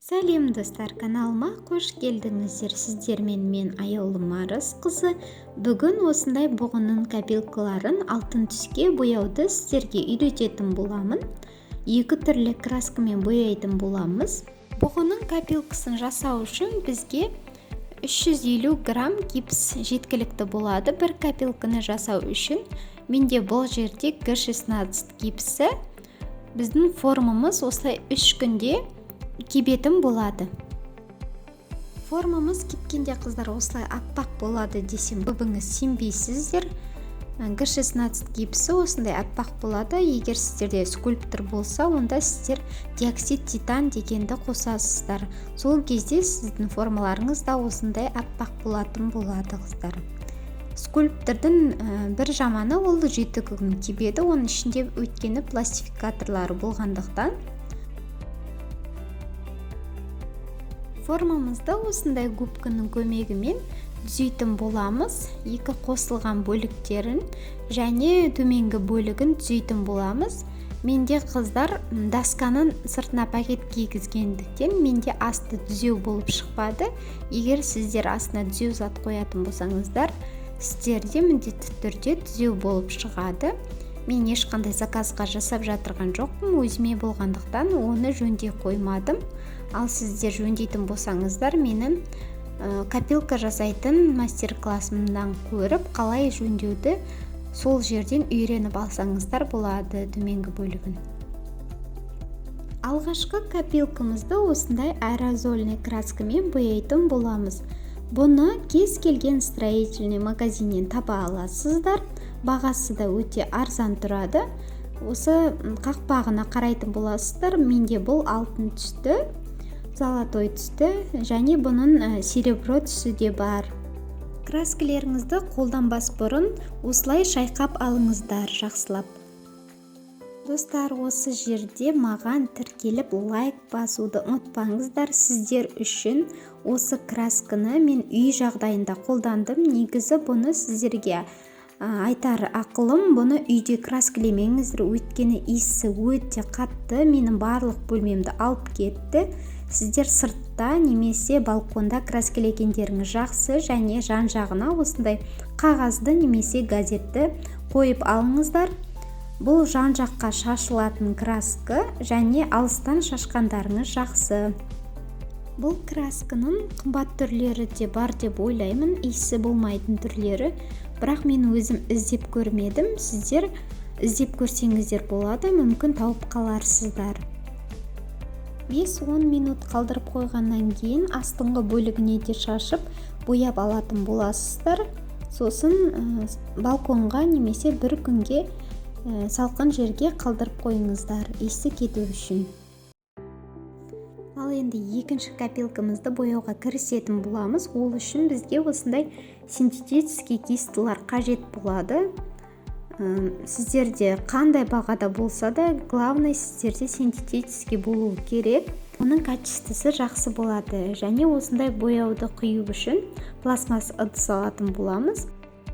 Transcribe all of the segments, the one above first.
Сәлем достар, каналыма қош келдіңіздер. Сіздермен мен Аяулым Марыз қызы. Бүгін осындай бұғының копилкаларын алтын түске бояуды сіздерге үйрететін боламын. Екі түрлі краскамен бояйтын боламыз. Бұғының копилкасын жасау үшін бізге 350 грамм гипс жеткілікті болады. Бір копилканы жасау үшін менде бұл жерде G16 гипсі. Біздің формамыз осылай 3 күнде кебетін болады. Формамыз кепкенде қыздар осылай аппақ болады десем көбіңіз сенбейсіздер. G16 гипсі осындай аппақ болады. Егер сіздерде скульптор болса, онда сіздер диоксид титан дегенді қосасыздар. Сол кезде сіздің формаларыңыз да осындай аппақ болатын болады қыздар. Скульптордың бір жаманы ол 7 күн кебеді. Оның ішінде өйткені пластификаторлары болғандықтан. Формамызды осындай губканың көмегімен түзейтін боламыз. Екі қосылған бөліктерін және төменгі бөлігін түзейтін боламыз. Менде қыздар дасканың сыртына пакет кигізгендіктен менде асты түзеу болып шықпады. Егер сіздер астына түзеу зат қоятын болсаңыздар, сіздерде міндетті түрде түзеу болып шығады. Мен ешқандай заказға жасап жатырған жоқпын, өзіме болғандықтан оны жөндей қоймадым. Ал сіздер жөндейтін болсаңыздар, менің копилка жасайтын мастер-классымнан көріп, қалай жөндеуді сол жерден үйреніп алсаңыздар болады төменгі бөлігін. Алғашқы копилкамызды осындай аэрозольный краскамен бояйтын боламыз. Бұны кез келген строительный магазиннен таба аласыздар. Бағасы да өте арзан тұрады. Осы қақпағына қарайтын боласыздар. Менде бұл алтын түсті, золотой түсті және бұның серебро түсі де бар. Краскілеріңізді қолданбас бұрын осылай шайқап алыңыздар жақсылап. Достар, осы жерде маған тіркеліп лайк басуды ұмытпаңыздар. Сіздер үшін осы красканы мен үй жағдайында қолдандым. Негізі бұны сіздерге айтар ақылым, бұны үйде краскілемеңіздер, өйткені иісі өте қатты, менің барлық бөлмемді алып кетті. Сіздер сыртта немесе балконда краскілегендеріңіз жақсы, және жан-жағына осындай қағазды немесе газетті қойып алыңыздар. Бұл жан-жаққа шашылатын краска және алыстан шашқандарыңыз жақсы. Бұл красканың қымбат түрлері де бар деп ойлаймын, иісі болмайтын түрлері. Бірақ мен өзім іздеп көрмедім. Сіздер іздеп көрсеңіздер болады, мүмкін тауып қаларсыздар. 5-10 минут қалдырып қойғаннан кейін астыңғы бөлігіне де шашып бояп алатын боласыздар. Сосын балконға немесе бір күнге салқын жерге қалдырып қойыңыздар, иісі кету үшін. Ал енді екінші копилкамызды бояуға кірісетін боламыз. Ол үшін бізге осындай синтетический кистылар қажет болады. Сіздерде қандай бағада болса да, главное сіздерде синтетический болуы керек. Оның качествосы жақсы болады. Және осындай бояуды құю үшін пластмасс ыдыс алатын боламыз.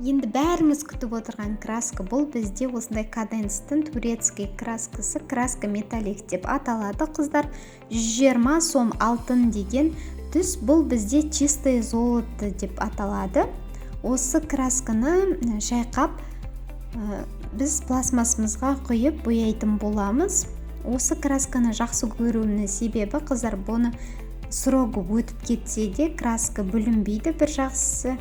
Енді бәріміз күтіп отырған краска бұл бізде осындай Каденстің турецкий краскасы, краска металлик деп аталады қыздар. 120 сом алтын деген түс, бұл бізде чистое золото деп аталады. Осы красканы шайқап біз пластмассымызға құйып бояйтын боламыз. Осы красканы жақсы көруімнің себебі қыздар, бұны срогы өтіп кетсе де краска бүлінбейді. Бір жақсысы,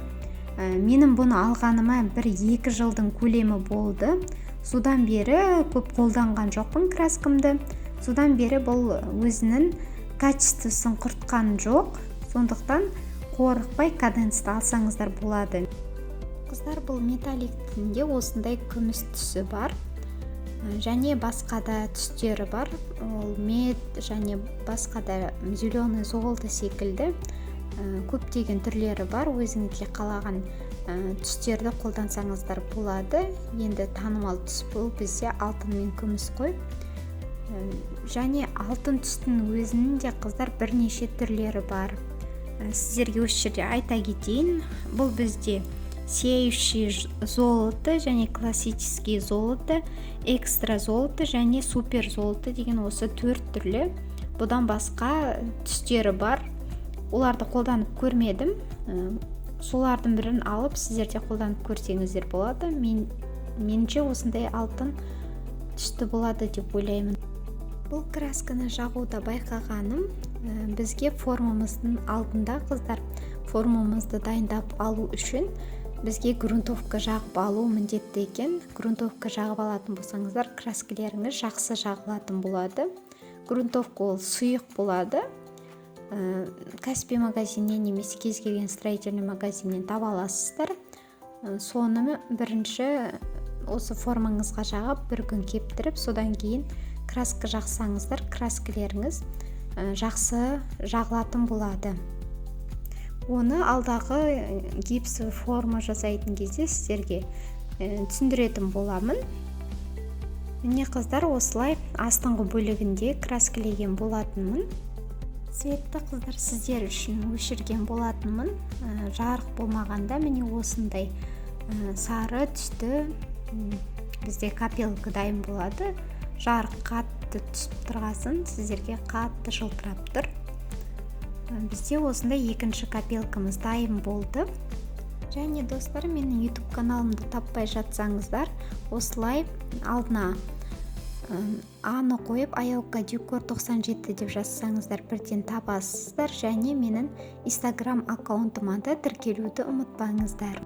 менің бұны алғаныма 1-2 жылдың көлемі болды. Содан бері көп қолданған жоқпын краскамды. Содан бері бұл өзінің качествосын құртқан жоқ. Сондықтан қорықпай Каденсті алсаңыздар болады. Қыздар, бұл металликтінде осындай күміс түсі бар. Және басқа да түстері бар. Ол мед және басқа да зеленый золото секілді көптеген түрлері бар. Өзіңізге қалаған түстерді қолдансаңыздар болады. Енді танымал түс бұл бізде алтын мен күміс қой. Және алтын түстің өзінің де қыздар бірнеше түрлері бар. Сіздерге осы жерде айта кетейін. Бұл бізде сияющий золото және классический золото, экстра золото және супер золото деген осы 4 түрлі бұдан басқа түстері бар. Оларды қолданып көрмедім. Солардың бірін алып сіздерде қолданып көрсеңіздер болады. Меніңше осындай алтын түсті болады деп ойлаймын. Бұл красканы жағуда байқағаным, бізге формамыздың алдында қыздар, формамызды дайындап алу үшін бізге грунтовка жағып алу міндетті екен. Грунтовка жағып алатын болсаңыздар, краскілеріңіз жақсы жағылатын болады. Грунтовка ол сұйық болады. Каспи магазиннен немесе кез келген строительный магазиннен таба аласыздар. Соны бірінші осы формаңызға жағып бір күн кептіріп, содан кейін краска жақсаңыздар, краскілеріңіз жақсы жағылатын болады. Оны алдағы гипсовый форма жасайтын кезде сіздерге түсіндіретін боламын. Міне қыздар, осылай астыңғы бөлігінде краскілеген болатынмын. Цветті қыздар сіздер үшін өшірген болатынмын. Жарық болмағанда міне осындай сары түсті бізде капелка дайын болады. Жарық қатты түсіп тұрғасын сіздерге қатты жылтырап тұр. Бізде осындай екінші капелкамыз дайын болды. Және достар, менің YouTube каналымды таппай жатсаңыздар, осылай алдына аны қойып Аяука Декор 97 деп жазсаңыздар бірден табасыздар. Және менің Instagram аккаунтыма да тіркелуді ұмытпаңыздар.